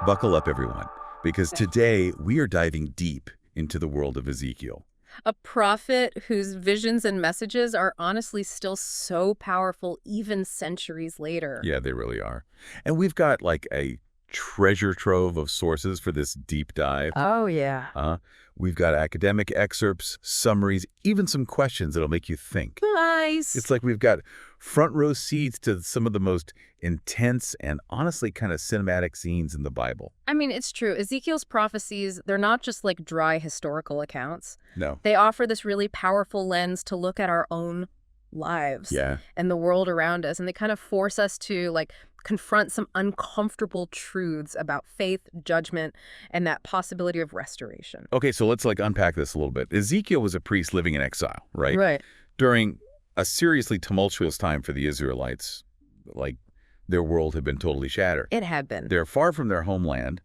Buckle up, everyone, because today we are diving deep into the world of Ezekiel. A prophet whose visions and messages are honestly still so powerful even centuries later. Yeah, they really are. And we've got like a treasure trove of sources for this deep dive. Oh, yeah. We've got academic excerpts, summaries, even some questions that'll make you think. Nice. It's like we've got front row seats to some of the most intense and honestly kind of cinematic scenes in the Bible. I mean, it's true. Ezekiel's prophecies, they're not just like dry historical accounts. No. They offer this really powerful lens to look at our own lives and the world around us. And they kind of force us to like confront some uncomfortable truths about faith, judgment, and that possibility of restoration. Okay, so let's like unpack this a little bit. Ezekiel was a priest living in exile, right? Right. During a seriously tumultuous time for the Israelites, like their world had been totally shattered. It had been. They're far from their homeland,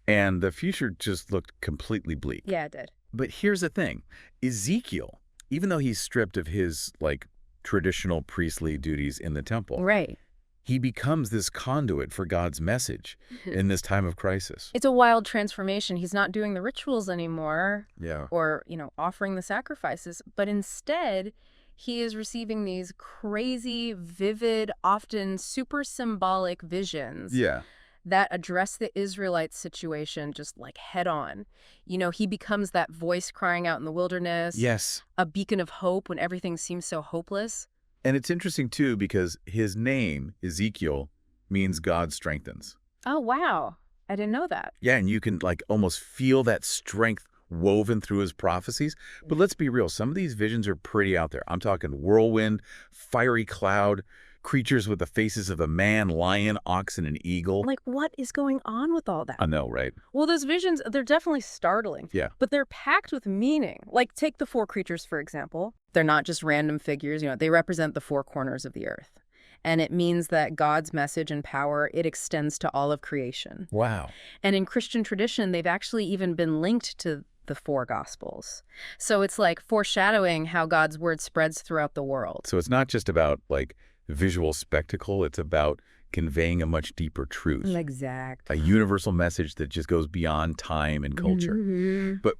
and the future just looked completely bleak. Yeah, it did. But here's the thing. Ezekiel, even though he's stripped of his like traditional priestly duties in the temple, Right. he becomes this conduit for God's message in this time of crisis. It's a wild transformation. He's not doing the rituals anymore Yeah. or, offering the sacrifices, but instead he is receiving these crazy, vivid, often super symbolic visions Yeah. that address the Israelite situation just like head on. He becomes that voice crying out in the wilderness, Yes. a beacon of hope when everything seems so hopeless. And it's interesting, too, because his name, Ezekiel, means God strengthens. Oh, wow. I didn't know that. Yeah, and you can like almost feel that strength woven through his prophecies. But let's be real. Some of these visions are pretty out there. I'm talking whirlwind, fiery cloud, creatures with the faces of a man, lion, ox, and an eagle. Like, what is going on with all that? I know, right? Well, those visions, they're definitely startling. Yeah. But they're packed with meaning. Like, take the four creatures, for example. They're not just random figures. They represent the four corners of the earth. And it means that God's message and power, it extends to all of creation. Wow. And in Christian tradition, they've actually even been linked to the four Gospels. So it's like foreshadowing how God's word spreads throughout the world. So it's not just about like visual spectacle. It's about conveying a much deeper truth. Exactly. A universal message that just goes beyond time and culture. Mm-hmm. But,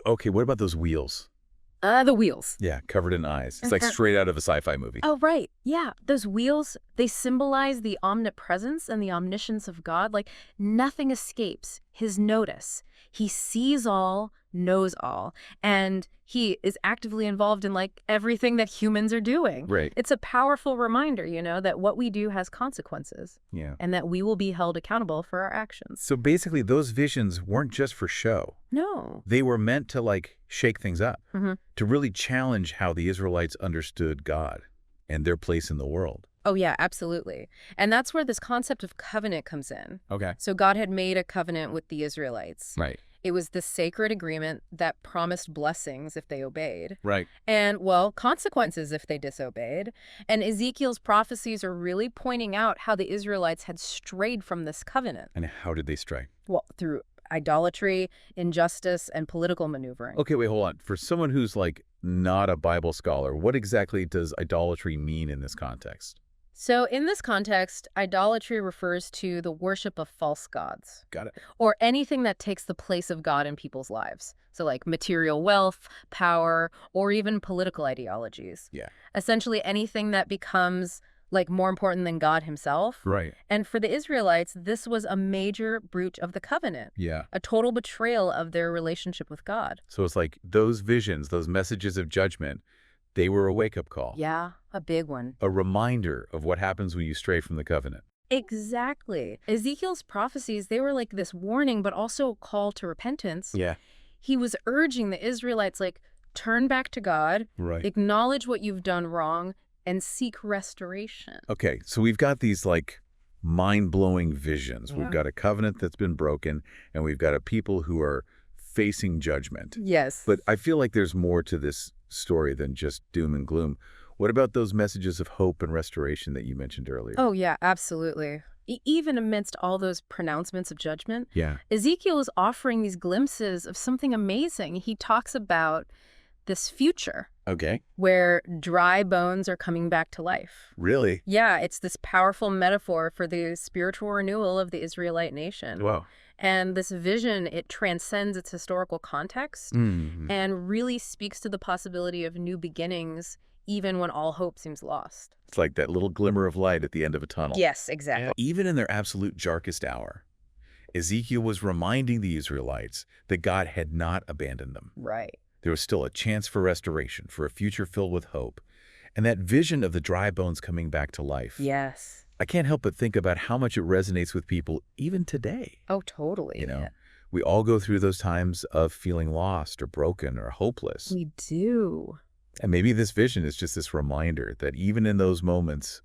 okay, what about those wheels? The wheels. Yeah, covered in eyes. It's like straight out of a sci-fi movie. Oh, right. Yeah. Those wheels, they symbolize the omnipresence and the omniscience of God. Like, nothing escapes his notice. He sees all, knows all, and he is actively involved in, like, everything that humans are doing. Right. It's a powerful reminder, that what we do has consequences. Yeah. And that we will be held accountable for our actions. So basically, those visions weren't just for show. No. They were meant to, like, shake things up, Mm-hmm. to really challenge how the Israelites understood God and their place in the world. Oh, yeah, absolutely. And that's where this concept of covenant comes in. Okay. So God had made a covenant with the Israelites. Right. It was this sacred agreement that promised blessings if they obeyed. Right. And, well, consequences if they disobeyed. And Ezekiel's prophecies are really pointing out how the Israelites had strayed from this covenant. And how did they stray? Well, through idolatry, injustice, and political maneuvering. Okay, wait, hold on. For someone who's like not a Bible scholar, what exactly does idolatry mean in this context? So in this context, idolatry refers to the worship of false gods. Got it. Or anything that takes the place of God in people's lives. So like material wealth, power, or even political ideologies. Yeah. Essentially anything that becomes like more important than God himself. Right. And for the Israelites, this was a major breach of the covenant. Yeah. A total betrayal of their relationship with God. So it's like those visions, those messages of judgment, they were a wake-up call. Yeah, a big one. A reminder of what happens when you stray from the covenant. Exactly. Ezekiel's prophecies, they were like this warning, but also a call to repentance. Yeah. He was urging the Israelites, like, turn back to God, Right. acknowledge what you've done wrong, and seek restoration. Okay, so we've got these like mind-blowing visions. Yeah. We've got a covenant that's been broken, and we've got a people who are facing judgment. Yes. But I feel like there's more to this story than just doom and gloom. What about those messages of hope and restoration that you mentioned earlier? Oh, yeah, absolutely. Even amidst all those pronouncements of judgment, Yeah. Ezekiel is offering these glimpses of something amazing. He talks about this future Okay. where dry bones are coming back to life. Really? Yeah, it's this powerful metaphor for the spiritual renewal of the Israelite nation. Wow. And this vision, it transcends its historical context and really speaks to the possibility of new beginnings even when all hope seems lost. It's like that little glimmer of light at the end of a tunnel. Yes, exactly. Even in their absolute darkest hour, Ezekiel was reminding the Israelites that God had not abandoned them. Right. There was still a chance for restoration, for a future filled with hope. And that vision of the dry bones coming back to life. Yes. I can't help but think about how much it resonates with people even today. Oh, totally. You know, we all go through those times of feeling lost or broken or hopeless. We do. And maybe this vision is just this reminder that even in those moments,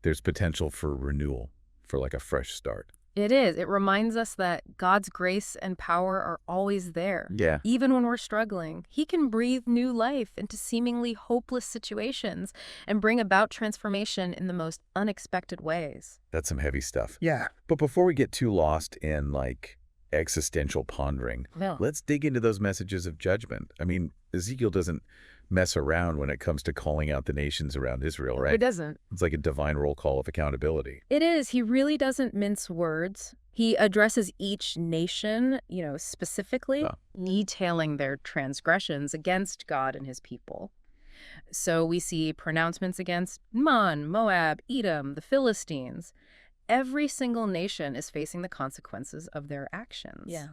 there's potential for renewal, for like a fresh start. It is. It reminds us that God's grace and power are always there. Yeah. Even when we're struggling, He can breathe new life into seemingly hopeless situations and bring about transformation in the most unexpected ways. That's some heavy stuff. Yeah. But before we get too lost in like existential pondering, No. let's dig into those messages of judgment. I mean, Ezekiel doesn't mess around when it comes to calling out the nations around Israel, right? It doesn't. It's like a divine roll call of accountability. It is. He really doesn't mince words. He addresses each nation, specifically, detailing their transgressions against God and His people. So we see pronouncements against Ammon, Moab, Edom, the Philistines. Every single nation is facing the consequences of their actions. Yeah.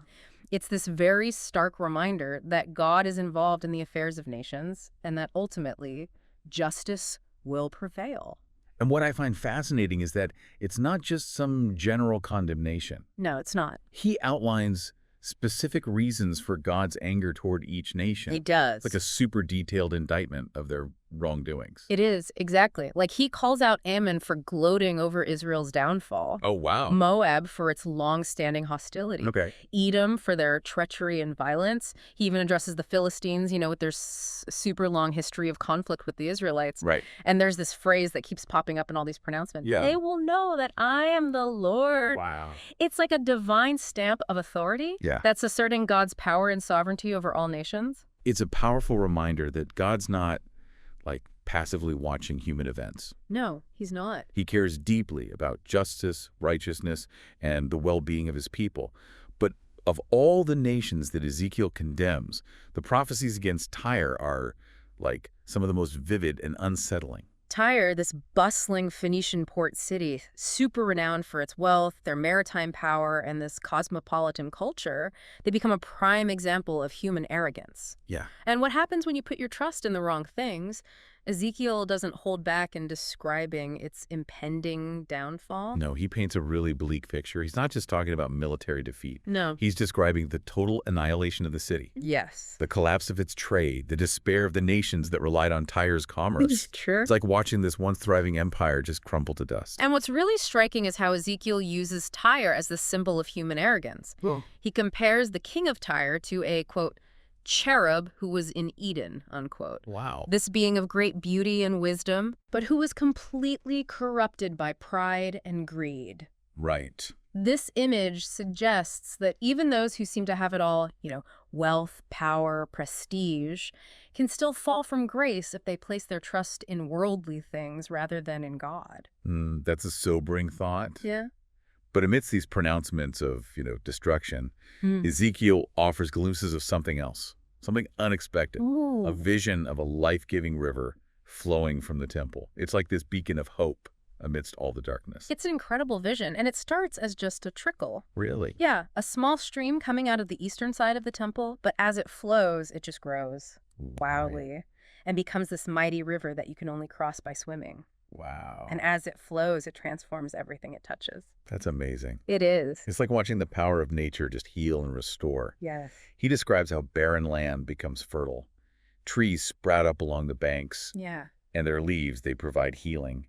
It's this very stark reminder that God is involved in the affairs of nations and that ultimately justice will prevail. And what I find fascinating is that it's not just some general condemnation. No, it's not. He outlines specific reasons for God's anger toward each nation. He does. It's like a super detailed indictment of their wrongdoings. It is, exactly. Like he calls out Ammon for gloating over Israel's downfall. Oh, wow. Moab for its long-standing hostility. Okay. Edom for their treachery and violence. He even addresses the Philistines, with their super long history of conflict with the Israelites. Right. And there's this phrase that keeps popping up in all these pronouncements. Yeah. They will know that I am the Lord. Wow. It's like a divine stamp of authority that's asserting God's power and sovereignty over all nations. It's a powerful reminder that God's not like passively watching human events. No, He's not. He cares deeply about justice, righteousness, and the well-being of His people. But of all the nations that Ezekiel condemns, the prophecies against Tyre are like some of the most vivid and unsettling. Tyre, this bustling Phoenician port city, super renowned for its wealth, their maritime power, and this cosmopolitan culture, they become a prime example of human arrogance. Yeah. And what happens when you put your trust in the wrong things? Ezekiel doesn't hold back in describing its impending downfall. No, he paints a really bleak picture. He's not just talking about military defeat. No. He's describing the total annihilation of the city. Yes. The collapse of its trade, the despair of the nations that relied on Tyre's commerce. Sure. It's like watching this once thriving empire just crumble to dust. And what's really striking is how Ezekiel uses Tyre as the symbol of human arrogance. Well, He compares the king of Tyre to a, quote, cherub who was in Eden, unquote. Wow. This being of great beauty and wisdom, but who was completely corrupted by pride and greed. Right. This image suggests that even those who seem to have it all, wealth, power, prestige, can still fall from grace if they place their trust in worldly things rather than in God. That's a sobering thought. Yeah. But amidst these pronouncements of, destruction, Ezekiel offers glimpses of something else, something unexpected, Ooh. a vision of a life-giving river flowing from the temple. It's like this beacon of hope amidst all the darkness. It's an incredible vision, and it starts as just a trickle. Really? Yeah, a small stream coming out of the eastern side of the temple, but as it flows, it just grows wildly and becomes this mighty river that you can only cross by swimming. Wow. And as it flows, it transforms everything it touches. That's amazing. It is. It's like watching the power of nature just heal and restore. Yes. He describes how barren land becomes fertile. Trees sprout up along the banks, Yeah. and their leaves, they provide healing.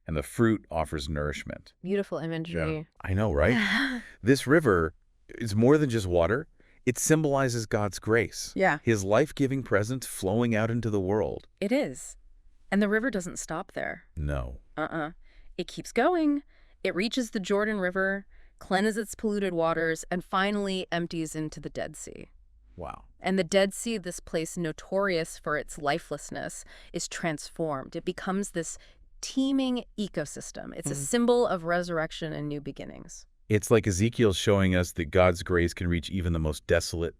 And the fruit offers nourishment. Beautiful imagery. I know, right? This river is more than just water. It symbolizes God's grace. Yeah. His life-giving presence flowing out into the world. It is. And the river doesn't stop there. No. It keeps going. It reaches the Jordan River, cleanses its polluted waters, and finally empties into the Dead Sea. Wow. And the Dead Sea, this place notorious for its lifelessness, is transformed. It becomes this teeming ecosystem. It's a symbol of resurrection and new beginnings. It's like Ezekiel's showing us that God's grace can reach even the most desolate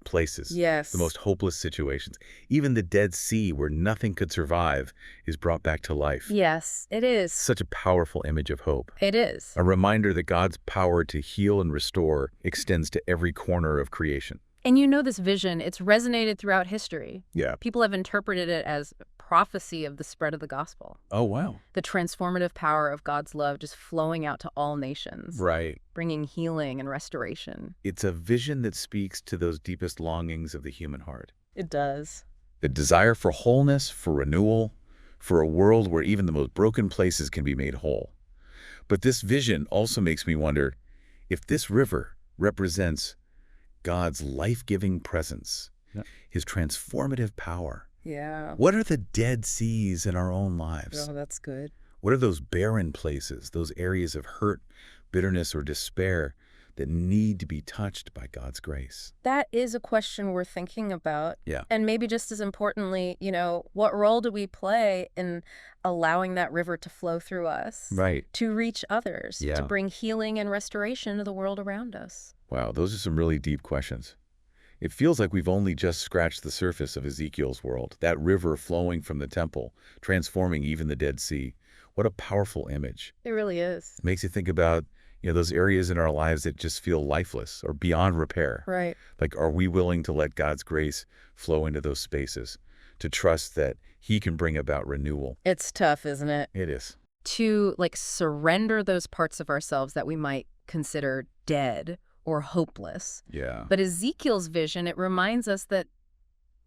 places, Yes. the most hopeless situations. Even the Dead Sea, where nothing could survive, is brought back to life. Yes, it is. Such a powerful image of hope. It is. A reminder that God's power to heal and restore extends to every corner of creation. And you know this vision, it's resonated throughout history. Yeah. People have interpreted it as prophecy of the spread of the gospel. Oh, wow. The transformative power of God's love just flowing out to all nations. Right. Bringing healing and restoration. It's a vision that speaks to those deepest longings of the human heart. It does. The desire for wholeness, for renewal, for a world where even the most broken places can be made whole. But this vision also makes me wonder if this river represents God's life-giving presence, his transformative power. Yeah. What are the dead seas in our own lives? Oh, that's good. What are those barren places, those areas of hurt, bitterness, or despair that need to be touched by God's grace? That is a question we're thinking about. Yeah. And maybe just as importantly, what role do we play in allowing that river to flow through us? Right. To reach others, Yeah. to bring healing and restoration to the world around us. Wow, those are some really deep questions. It feels like we've only just scratched the surface of Ezekiel's world, that river flowing from the temple, transforming even the Dead Sea. What a powerful image. It really is. It makes you think about, those areas in our lives that just feel lifeless or beyond repair. Right. Like, are we willing to let God's grace flow into those spaces, to trust that he can bring about renewal? It's tough, isn't it? It is. To surrender those parts of ourselves that we might consider dead or hopeless. Yeah. But Ezekiel's vision, it reminds us that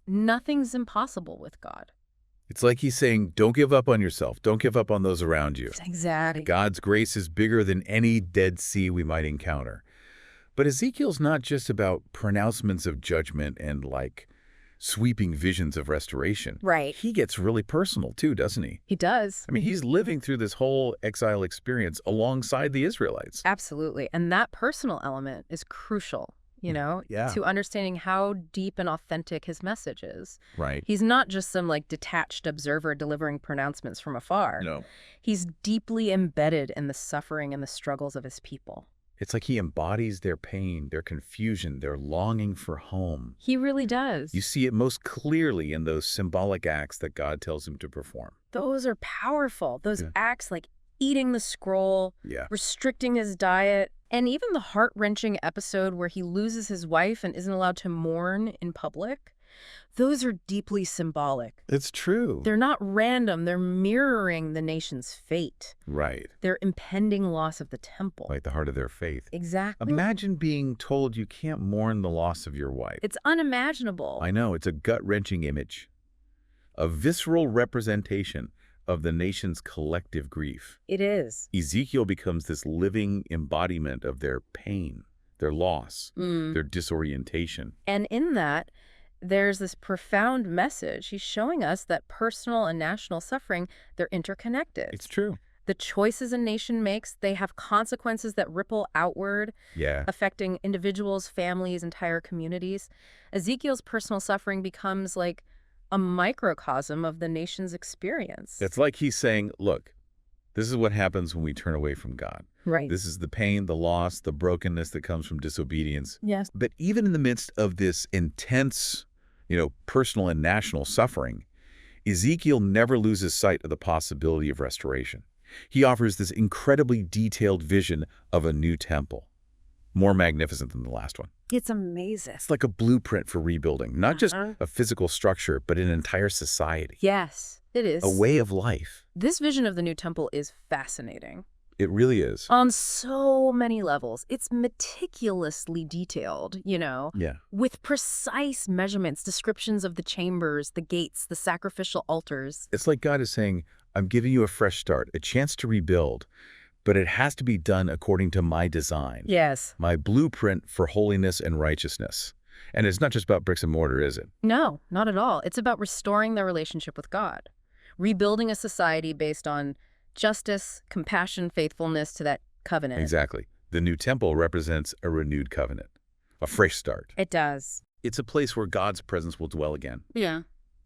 nothing's impossible with God. It's like he's saying, don't give up on yourself. Don't give up on those around you. Exactly. God's grace is bigger than any Dead Sea we might encounter. But Ezekiel's not just about pronouncements of judgment and sweeping visions of restoration. Right. He gets really personal too, doesn't he? He does. I mean, he's living through this whole exile experience alongside the Israelites. Absolutely. And that personal element is crucial, Yeah. to understanding how deep and authentic his message is. Right. He's not just some detached observer delivering pronouncements from afar. No. He's deeply embedded in the suffering and the struggles of his people. It's like he embodies their pain, their confusion, their longing for home. He really does. You see it most clearly in those symbolic acts that God tells him to perform. Those are powerful. Those Yeah. acts like eating the scroll, Yeah. restricting his diet, and even the heart-wrenching episode where he loses his wife and isn't allowed to mourn in public. Those are deeply symbolic. It's true. They're not random. They're mirroring the nation's fate. Right. Their impending loss of the temple. Like the heart of their faith. Exactly. Imagine being told you can't mourn the loss of your wife. It's unimaginable. I know, it's a gut-wrenching image. A visceral representation of the nation's collective grief. It is. Ezekiel becomes this living embodiment of their pain, their loss, their disorientation. And in that, there's this profound message. He's showing us that personal and national suffering, they're interconnected. It's true. The choices a nation makes, they have consequences that ripple outward, Yeah. affecting individuals, families, entire communities. Ezekiel's personal suffering becomes like a microcosm of the nation's experience. It's like he's saying, look, this is what happens when we turn away from God. Right. This is the pain, the loss, the brokenness that comes from disobedience. Yes. But even in the midst of this intense, personal and national suffering, Ezekiel never loses sight of the possibility of restoration. He offers this incredibly detailed vision of a new temple, more magnificent than the last one. It's amazing. It's like a blueprint for rebuilding, not just a physical structure, but an entire society, Yes, it is. a way of life. This vision of the new temple is fascinating. It really is. On so many levels. It's meticulously detailed, Yeah. with precise measurements, descriptions of the chambers, the gates, the sacrificial altars. It's like God is saying, I'm giving you a fresh start, a chance to rebuild, but it has to be done according to my design, Yes. my blueprint for holiness and righteousness. And it's not just about bricks and mortar, is it? No, not at all. It's about restoring their relationship with God, rebuilding a society based on justice, compassion, faithfulness to that covenant. Exactly. The new temple represents a renewed covenant, a fresh start. It does. It's a place where God's presence will dwell again. Yeah.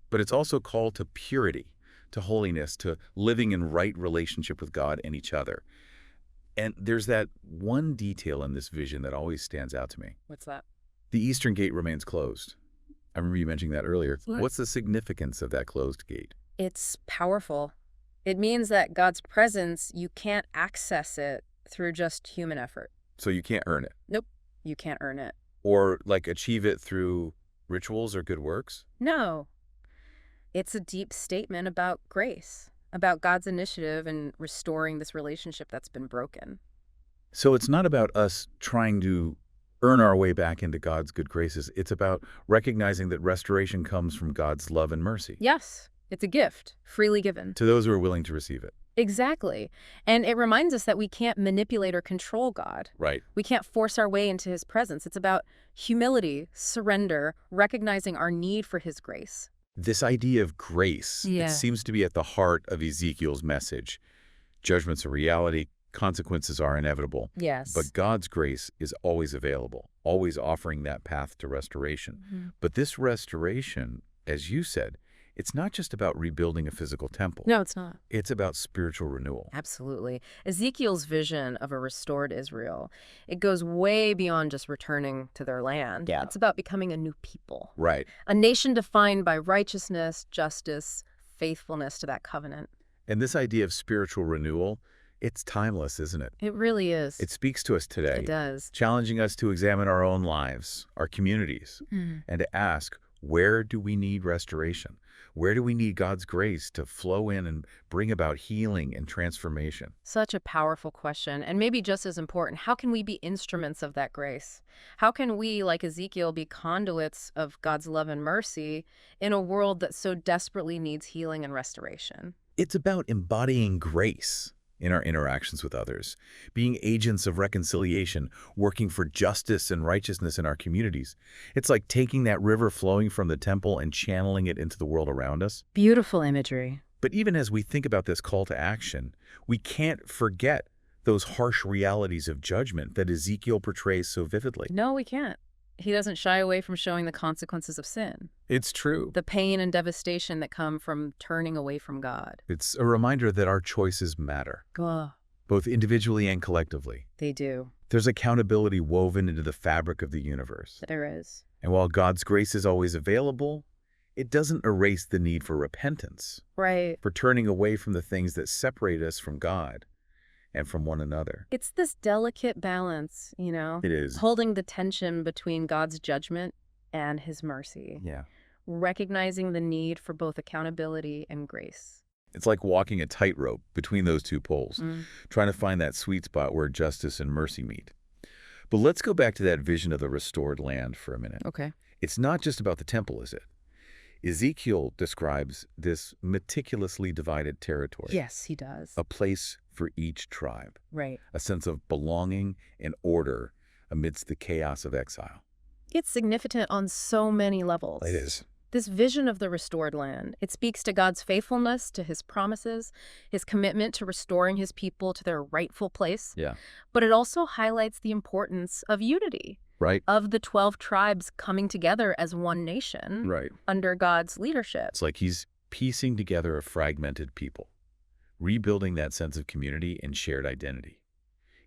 But it's also called to purity, to holiness, to living in right relationship with God and each other. And there's that one detail in this vision that always stands out to me. What's that? The eastern gate remains closed. I remember you mentioning that earlier. What? What's the significance of that closed gate? It's powerful. It means that God's presence, you can't access it through just human effort. So you can't earn it. Nope, you can't earn it. Or like achieve it through rituals or good works? No. It's a deep statement about grace, about God's initiative in restoring this relationship that's been broken. So it's not about us trying to earn our way back into God's good graces. It's about recognizing that restoration comes from God's love and mercy Yes, it's a gift, freely given. to those who are willing to receive it. Exactly. And it reminds us that we can't manipulate or control God. Right. We can't force our way into his presence. It's about humility, surrender, recognizing our need for his grace. This idea of grace, Yeah. it seems to be at the heart of Ezekiel's message. Judgment's a reality, consequences are inevitable. Yes. But God's grace is always available, always offering that path to restoration. Mhm. But this restoration, as you said, it's not just about rebuilding a physical temple. No, it's not. It's about spiritual renewal. Absolutely. Ezekiel's vision of a restored Israel, it goes way beyond just returning to their land. Yeah. It's about becoming a new people, Right. a nation defined by righteousness, justice, faithfulness to that covenant. And this idea of spiritual renewal, it's timeless, isn't it? It really is. It speaks to us today, It does. challenging us to examine our own lives, our communities, Mm. and to ask, where do we need restoration? Where do we need God's grace to flow in and bring about healing and transformation? Such a powerful question. And maybe just as important, how can we be instruments of that grace? How can we, like Ezekiel, be conduits of God's love and mercy in a world that so desperately needs healing and restoration? It's about embodying grace in our interactions with others, being agents of reconciliation, working for justice and righteousness in our communities. It's like taking that river flowing from the temple and channeling it into the world around us. Beautiful imagery. But even as we think about this call to action, we can't forget those harsh realities of judgment that Ezekiel portrays so vividly. No, we can't. He doesn't shy away from showing the consequences of sin, It's true. the pain and devastation that come from turning away from God. It's a reminder that our choices matter, Ugh, both individually and collectively. they do. There's accountability woven into the fabric of the universe. There is. And while God's grace is always available, it doesn't erase the need for repentance, Right. for turning away from the things that separate us from God and from one another. It's this delicate balance, It is. holding the tension between God's judgment and his mercy, Yeah. recognizing the need for both accountability and grace. It's like walking a tightrope between those two poles, trying to find that sweet spot where justice and mercy meet. But let's go back to that vision of the restored land for a minute. Okay. It's not just about the temple, is it? Ezekiel describes this meticulously divided territory, Yes, he does. a place for each tribe, Right. a sense of belonging and order amidst the chaos of exile. It's significant on so many levels. It is. This vision of the restored land, it speaks to God's faithfulness to his promises, his commitment to restoring his people to their rightful place. Yeah. But it also highlights the importance of unity, Right? of the 12 tribes coming together as one nation Right. under God's leadership. It's like he's piecing together a fragmented people, rebuilding that sense of community and shared identity.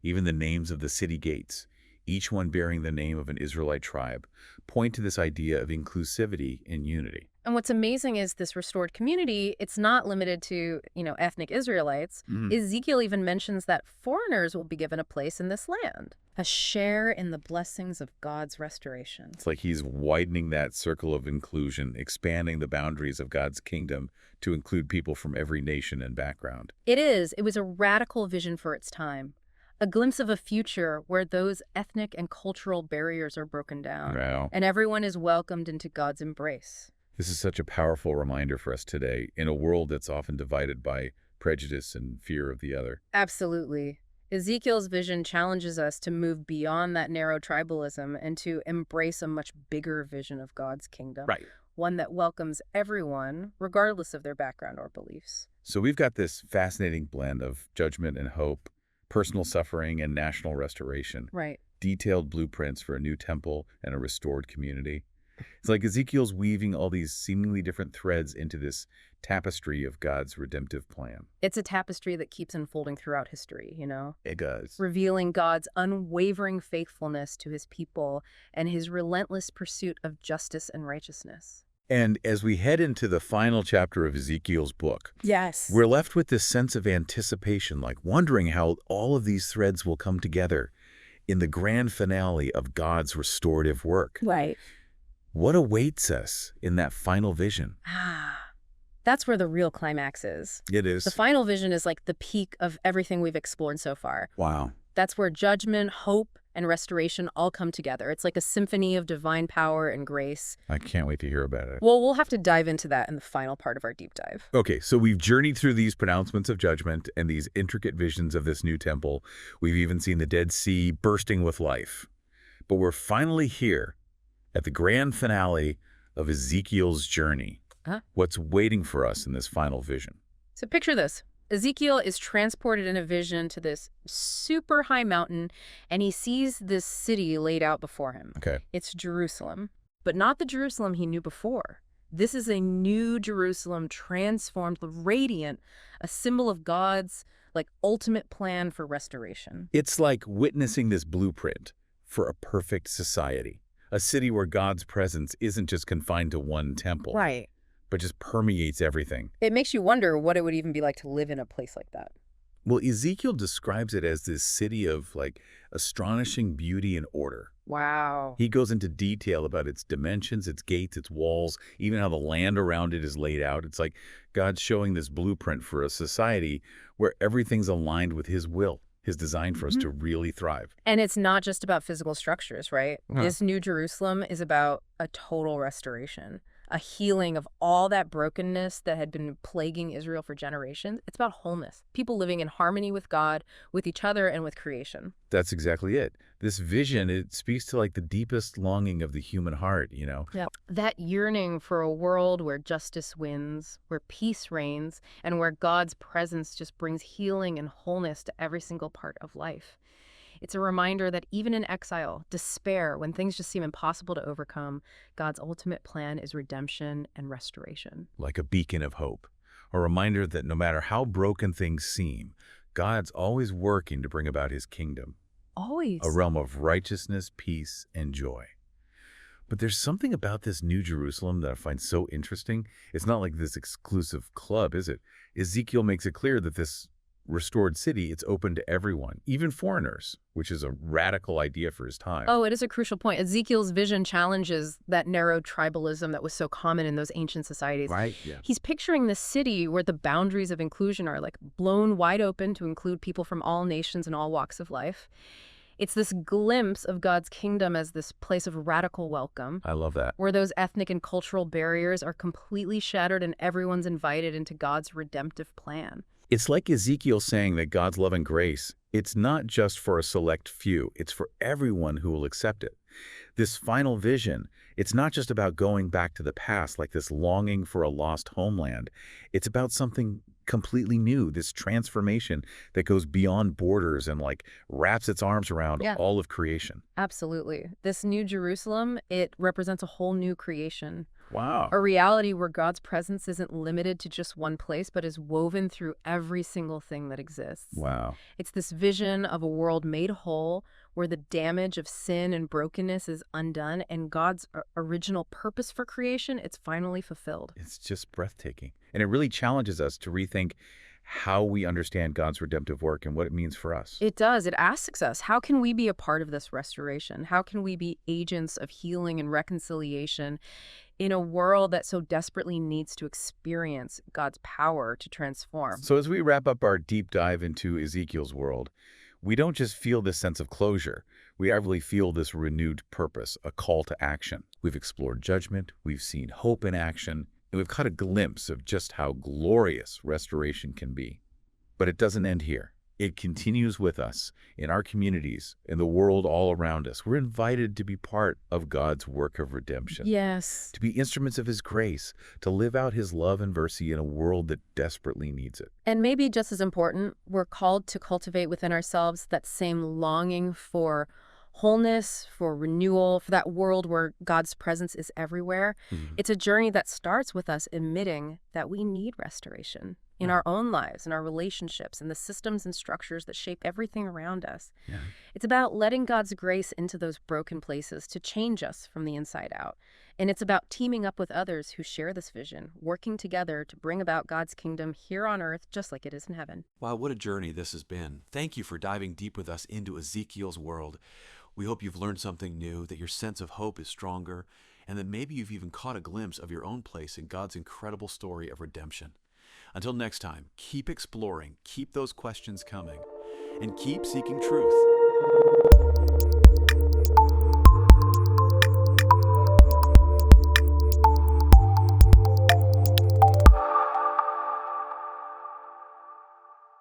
Even the names of the city gates, each one bearing the name of an Israelite tribe, point to this idea of inclusivity and unity. And what's amazing is this restored community, it's not limited to, ethnic Israelites. Ezekiel even mentions that foreigners will be given a place in this land, a share in the blessings of God's restoration. It's like he's widening that circle of inclusion, expanding the boundaries of God's kingdom to include people from every nation and background. It is. It was a radical vision for its time, a glimpse of a future where those ethnic and cultural barriers are broken down, Wow. and everyone is welcomed into God's embrace. This is such a powerful reminder for us today in a world that's often divided by prejudice and fear of the other. Absolutely. Ezekiel's vision challenges us to move beyond that narrow tribalism and to embrace a much bigger vision of God's kingdom. Right. One that welcomes everyone, regardless of their background or beliefs. So we've got this fascinating blend of judgment and hope, personal suffering and national restoration, Right. detailed blueprints for a new temple and a restored community. It's like Ezekiel's weaving all these seemingly different threads into this tapestry of God's redemptive plan. It's a tapestry that keeps unfolding throughout history, It does. revealing God's unwavering faithfulness to his people and his relentless pursuit of justice and righteousness. And as we head into the final chapter of Ezekiel's book, Yes. we're left with this sense of anticipation, like wondering how all of these threads will come together in the grand finale of God's restorative work. Right. What awaits us in that final vision? That's where the real climax is. It is. The final vision is like the peak of everything we've explored so far. Wow. That's where judgment, hope, and restoration all come together. It's like a symphony of divine power and grace. I can't wait to hear about it. Well, we'll have to dive into that in the final part of our deep dive. Okay, so we've journeyed through these pronouncements of judgment and these intricate visions of this new temple. We've even seen the Dead Sea bursting with life. But we're finally here at the grand finale of Ezekiel's journey. What's waiting for us in this final vision? So picture this. Ezekiel is transported in a vision to this super high mountain, and he sees this city laid out before him. Okay. It's Jerusalem, but not the Jerusalem he knew before. This is a new Jerusalem, transformed, radiant, a symbol of God's ultimate plan for restoration. It's like witnessing this blueprint for a perfect society, a city where God's presence isn't just confined to one temple, Right. but just permeates everything. It makes you wonder what it would even be like to live in a place like that. Well, Ezekiel describes it as this city of astonishing beauty and order. Wow. He goes into detail about its dimensions, its gates, its walls, even how the land around it is laid out. It's like God's showing this blueprint for a society where everything's aligned with his will, his design for us to really thrive. And it's not just about physical structures, right? Huh. This new Jerusalem is about a total restoration, a healing of all that brokenness that had been plaguing Israel for generations. It's about wholeness, people living in harmony with God, with each other, and with creation. That's exactly it. This vision, it speaks to the deepest longing of the human heart, Yeah. That yearning for a world where justice wins, where peace reigns, and where God's presence just brings healing and wholeness to every single part of life. It's a reminder that even in exile, despair, when things just seem impossible to overcome, God's ultimate plan is redemption and restoration. like a beacon of hope, a reminder that no matter how broken things seem, God's always working to bring about his kingdom, Always. a realm of righteousness, peace, and joy. But there's something about this new Jerusalem that I find so interesting. It's not like this exclusive club, is it? Ezekiel makes it clear that this restored city, it's open to everyone, even foreigners, which is a radical idea for his time. Oh, it is a crucial point. Ezekiel's vision challenges that narrow tribalism that was so common in those ancient societies. Right? Yeah. He's picturing this city where the boundaries of inclusion are blown wide open to include people from all nations and all walks of life. It's this glimpse of God's kingdom as this place of radical welcome, I love that. where those ethnic and cultural barriers are completely shattered and everyone's invited into God's redemptive plan. It's like Ezekiel saying that God's love and grace, it's not just for a select few, it's for everyone who will accept it. This final vision, it's not just about going back to the past, like this longing for a lost homeland. It's about something completely new, this transformation that goes beyond borders and wraps its arms around all of creation. Absolutely. This new Jerusalem, it represents a whole new creation. Wow. A reality where God's presence isn't limited to just one place, but is woven through every single thing that exists. Wow. It's this vision of a world made whole, where the damage of sin and brokenness is undone, and God's original purpose for creation, it's finally fulfilled. It's just breathtaking. And it really challenges us to rethink how we understand God's redemptive work and what it means for us. It does. It asks us, how can we be a part of this restoration? How can we be agents of healing and reconciliation in a world that so desperately needs to experience God's power to transform? So as we wrap up our deep dive into Ezekiel's world, we don't just feel this sense of closure. We actually feel this renewed purpose, a call to action. We've explored judgment, we've seen hope in action, and we've caught a glimpse of just how glorious restoration can be. But it doesn't end here. It continues with us in our communities, in the world all around us. We're invited to be part of God's work of redemption. Yes. To be instruments of his grace, to live out his love and mercy in a world that desperately needs it. And maybe just as important, we're called to cultivate within ourselves that same longing for wholeness, for renewal, for that world where God's presence is everywhere. Mhm. It's a journey that starts with us admitting that we need restoration in Yeah. our own lives, in our relationships, in the systems and structures that shape everything around us. Yeah. It's about letting God's grace into those broken places to change us from the inside out. And it's about teaming up with others who share this vision, working together to bring about God's kingdom here on earth just like it is in heaven. Wow, what a journey this has been. Thank you for diving deep with us into Ezekiel's world. We hope you've learned something new, that your sense of hope is stronger, and that maybe you've even caught a glimpse of your own place in God's incredible story of redemption. Until next time, keep exploring, keep those questions coming, and keep seeking truth.